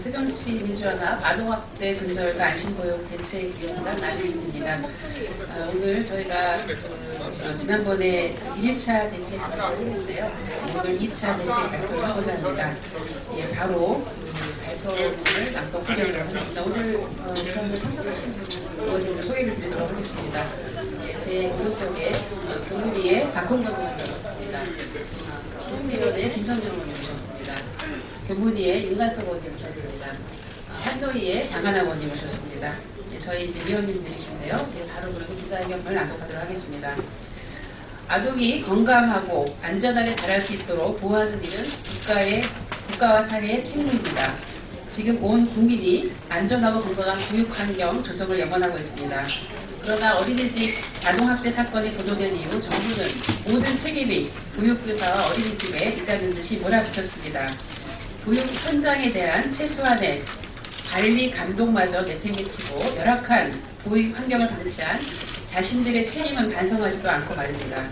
새정치민주연합 아동학대 근절과 안심보육 대책위원장 나진입니다. 오늘 저희가 지난번에 1차 대책 발표를 했는데요. 오늘 2차 대책 발표를 하고자 합니다. 예, 바로 발표를 낭독하도록 하겠습니다. 오늘 우선 참석하신 의원님들 소개를 드리도록 하겠습니다. 예, 제 오른쪽에 교문위의 박홍근 의원님 오셨습니다. 통지위원회 김성준 의원님 오셨습니다. 교문위의 윤관석 의원님 오셨습니다. 한노위의 장하나 의원님 오셨습니다. 예, 저희 이제 위원님들이신데요. 예, 바로 그리고 기자회견을 낭독하도록 하겠습니다. 아동이 건강하고 안전하게 자랄 수 있도록 보호하는 일은 국가와 사회의 책무입니다. 지금 온 국민이 안전하고 건강한 교육환경 조성을 염원하고 있습니다. 그러나 어린이집 아동학대 사건이 보도된 이후 정부는 모든 책임이 보육교사와 어린이집에 있다는 듯이 몰아붙였습니다. 보육 현장에 대한 최소한의 관리 감독마저 내팽개치고 열악한 보육 환경을 방치한 자신들의 책임은 반성하지도 않고 말입니다.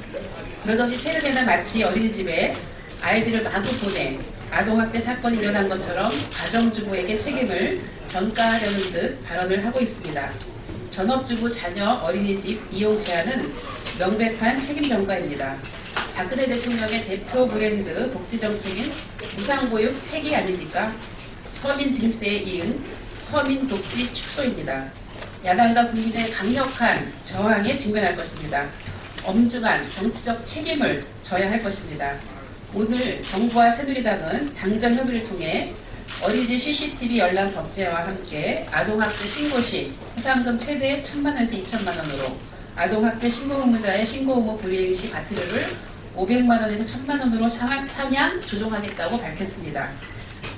그러더니 최근에는 마치 어린이집에 아이들을 마구 보내 아동학대 사건이 일어난 것처럼 가정주부에게 책임을 전가하려는 듯 발언을 하고 있습니다. 전업주부 자녀 어린이집 이용 제한은 명백한 책임 전가입니다. 박근혜 대통령의 대표 브랜드 복지정책인 무상보육 폐기 아닙니까? 서민 징수에 이은 서민 독지 축소입니다. 야당과 국민의 강력한 저항에 직면할 것입니다. 엄중한 정치적 책임을 져야 할 것입니다. 오늘 정부와 새누리당은 당정 협의를 통해 어린이집 CCTV 열람 법제화와 함께 아동학대 신고 시 포상금 최대 1,000만원에서 2,000만원으로 아동학대 신고 의무자의 신고 의무 불이행 시 과태료를 500만원에서 1,000만원으로 상향 조정하겠다고 밝혔습니다.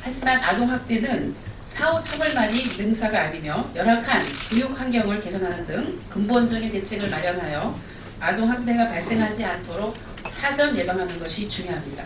하지만 아동학대는 사후 처벌만이 능사가 아니며 열악한 교육 환경을 개선하는 등 근본적인 대책을 마련하여 아동학대가 발생하지 않도록 사전 예방하는 것이 중요합니다.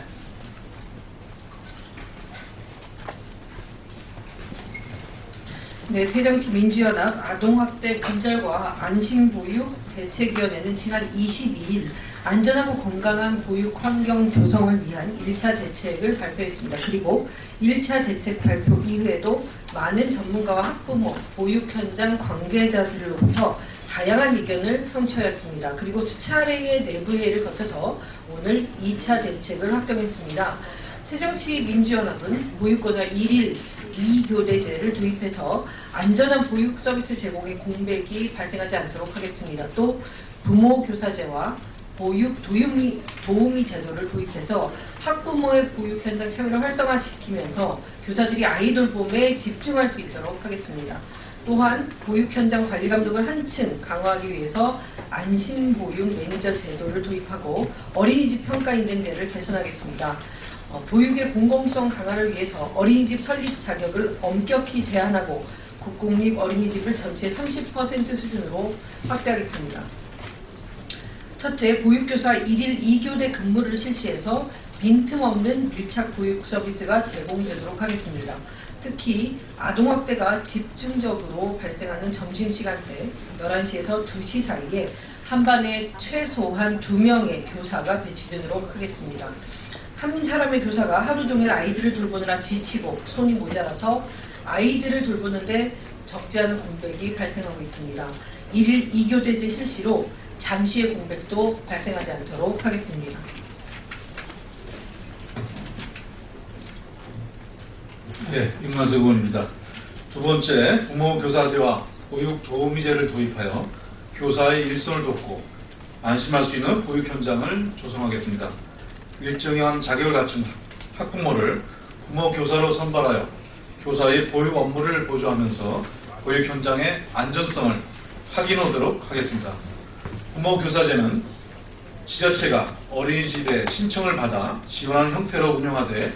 네, 새정치민주연합 아동학대 근절과 안심보육 대책위원회는 지난 22일 안전하고 건강한 보육 환경 조성을 위한 1차 대책을 발표했습니다. 그리고 1차 대책 발표 이후에도 많은 전문가와 학부모, 보육 현장 관계자들로부터 다양한 의견을 성취하였습니다. 그리고 수차례의 내부회의를 거쳐서 오늘 2차 대책을 확정했습니다. 새정치민주연합은 보육고사 1일 2교대제를 도입해서 안전한 보육 서비스 제공의 공백이 발생하지 않도록 하겠습니다. 또 부모교사제와 보육 도우미 제도를 도입해서 학부모의 보육 현장 참여를 활성화시키면서 교사들이 아이 돌봄에 집중할 수 있도록 하겠습니다. 또한 보육 현장 관리 감독을 한층 강화하기 위해서 안심보육 매니저 제도를 도입하고 어린이집 평가 인증제를 개선하겠습니다. 보육의 공공성 강화를 위해서 어린이집 설립 자격을 엄격히 제한하고 국공립 어린이집을 전체 30% 수준으로 확대하겠습니다. 첫째, 보육교사 1일 2교대 근무를 실시해서 빈틈없는 밀착 보육 서비스가 제공되도록 하겠습니다. 특히 아동학대가 집중적으로 발생하는 점심시간대 11시에서 2시 사이에 한 반에 최소한 2명의 교사가 배치되도록 하겠습니다. 한 사람의 교사가 하루 종일 아이들을 돌보느라 지치고 손이 모자라서 아이들을 돌보는데 적지 않은 공백이 발생하고 있습니다. 1일 2교대제 실시로 잠시의 공백도 발생하지 않도록 하겠습니다. 네, 윤관석 의원입니다. 두 번째, 부모교사제와 보육도우미제를 도입하여 교사의 일선을 돕고 안심할 수 있는 보육 현장을 조성하겠습니다. 일정한 자격을 갖춘 학부모를 부모교사로 선발하여 교사의 보육 업무를 보조하면서 보육 현장의 안전성을 확인하도록 하겠습니다. 부모교사제는 지자체가 어린이집에 신청을 받아 지원하는 형태로 운영하되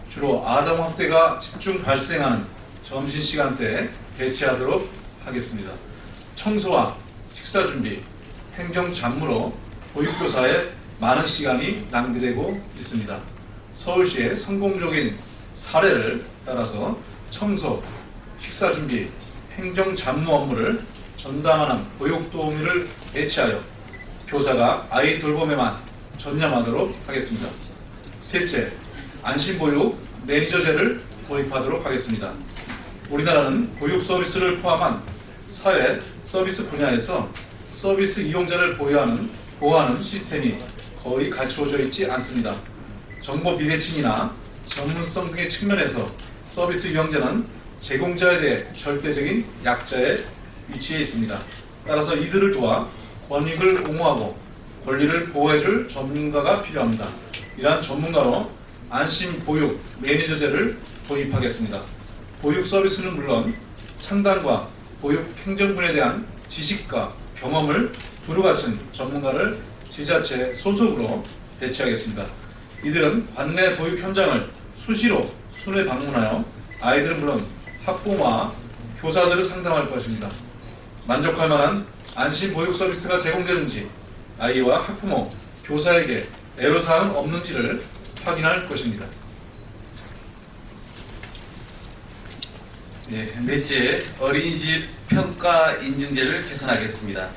주로 아동학대가 집중 발생하는 점심시간대에 배치하도록 하겠습니다. 청소와 식사준비, 행정잡무로 보육교사의 많은 시간이 낭비되고 있습니다. 서울시의 성공적인 사례를 따라서 청소, 식사준비, 행정잡무 업무를 전담하는 보육도우미를 배치하여 교사가 아이 돌봄에만 전념하도록 하겠습니다. 셋째, 안심보육 매니저제를 도입하도록 하겠습니다. 우리나라는 보육 서비스를 포함한 사회 서비스 분야에서 서비스 이용자를 보호하는 시스템이 거의 갖추어져 있지 않습니다. 정보 비대칭이나 전문성 등의 측면에서 서비스 이용자는 제공자에 대해 절대적인 약자에 위치해 있습니다. 따라서 이들을 도와 권익을 옹호하고 권리를 보호해줄 전문가가 필요합니다. 이러한 전문가로 안심보육 매니저제를 도입하겠습니다. 보육 서비스는 물론 상담과 보육 행정분에 대한 지식과 경험을 두루 갖춘 전문가를 지자체 소속으로 배치하겠습니다. 이들은 관내 보육 현장을 수시로 순회 방문하여 아이들은 물론 학부모와 교사들을 상담할 것입니다. 만족할 만한 안심 보육 서비스가 제공되는지 아이와 학부모, 교사에게 애로사항은 없는지를 확인할 것입니다. 네, 넷째, 어린이집 평가 인증제를 개선하겠습니다.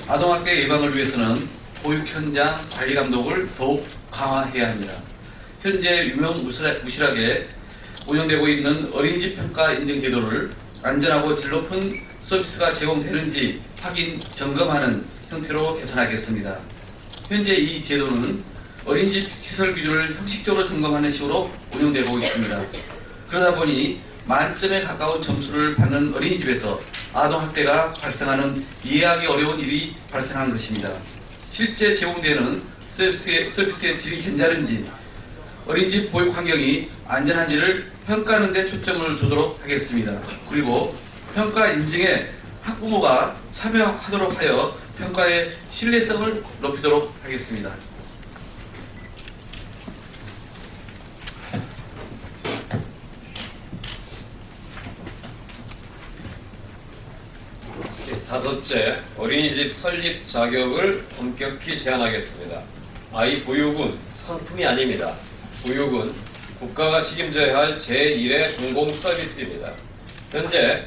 아동학대 예방을 위해서는 보육 현장 관리 감독을 더욱 강화해야 합니다. 현재 유명무실하게 운영되고 있는 어린이집 평가 인증 제도를 안전하고 질 높은 서비스가 제공되는지 확인, 점검하는 형태로 개선하겠습니다. 현재 이 제도는 어린이집 시설 기준을 형식적으로 점검하는 식으로 운영되고 있습니다. 그러다 보니 만점에 가까운 점수를 받는 어린이집에서 아동학대가 발생하는 이해하기 어려운 일이 발생한 것입니다. 실제 제공되는 서비스의 질이 괜찮은지, 어린이집 보육 환경이 안전한지를 평가하는 데 초점을 두도록 하겠습니다. 그리고 평가 인증에 학부모가 참여하도록 하여 평가의 신뢰성을 높이도록 하겠습니다. 다섯째, 어린이집 설립 자격을 엄격히 제한하겠습니다. 아이 보육은 상품이 아닙니다. 보육은 국가가 책임져야 할 제1의 공공 서비스입니다. 현재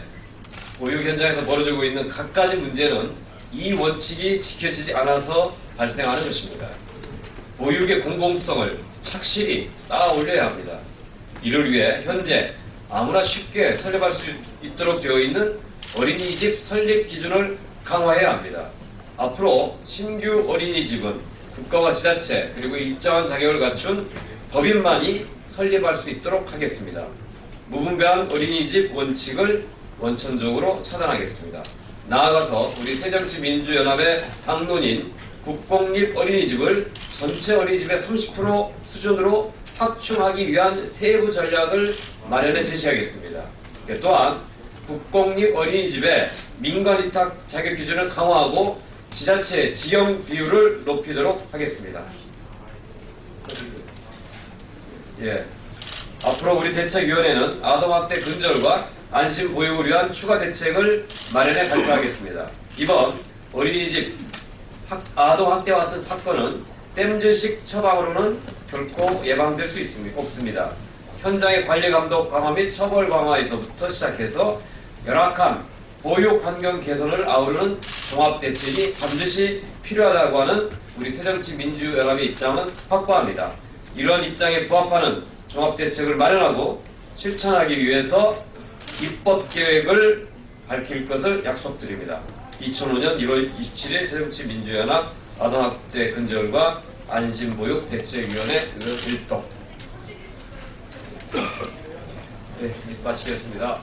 보육 현장에서 벌어지고 있는 갖가지 문제는 이 원칙이 지켜지지 않아서 발생하는 것입니다. 보육의 공공성을 착실히 쌓아 올려야 합니다. 이를 위해 현재 아무나 쉽게 설립할 수 있도록 되어 있는 어린이집 설립 기준을 강화해야 합니다. 앞으로 신규 어린이집은 국가와 지자체 그리고 일정한 자격을 갖춘 법인만이 설립할 수 있도록 하겠습니다. 무분별한 어린이집 원칙을 원천적으로 차단하겠습니다. 나아가서 우리 새정치민주연합의 당론인 국공립 어린이집을 전체 어린이집의 30% 수준으로 확충하기 위한 세부 전략을 마련해 제시하겠습니다. 또한 국공립 어린이집의 민간위탁 자격 기준을 강화하고 지자체 지형 비율을 높이도록 하겠습니다. 앞으로 우리 대책위원회는 아동학대 근절과 안심보육을 위한 추가 대책을 마련해 발표하겠습니다. 이번 어린이집 아동학대와 같은 사건은 땜질식 처방으로는 결코 예방될 수 없습니다. 현장의 관리 감독 강화 및 처벌 강화에서부터 시작해서 열악한 보육 환경 개선을 아우르는 종합 대책이 반드시 필요하다고 하는 우리 새정치민주연합의 입장은 확고합니다. 이러한 입장에 부합하는 종합 대책을 마련하고 실천하기 위해서 입법 계획을 밝힐 것을 약속드립니다. 2005년 1월 27일 새정치민주연합 아동학대 근절과 안심보육 대책위원회 일동. 네, 마치겠습니다.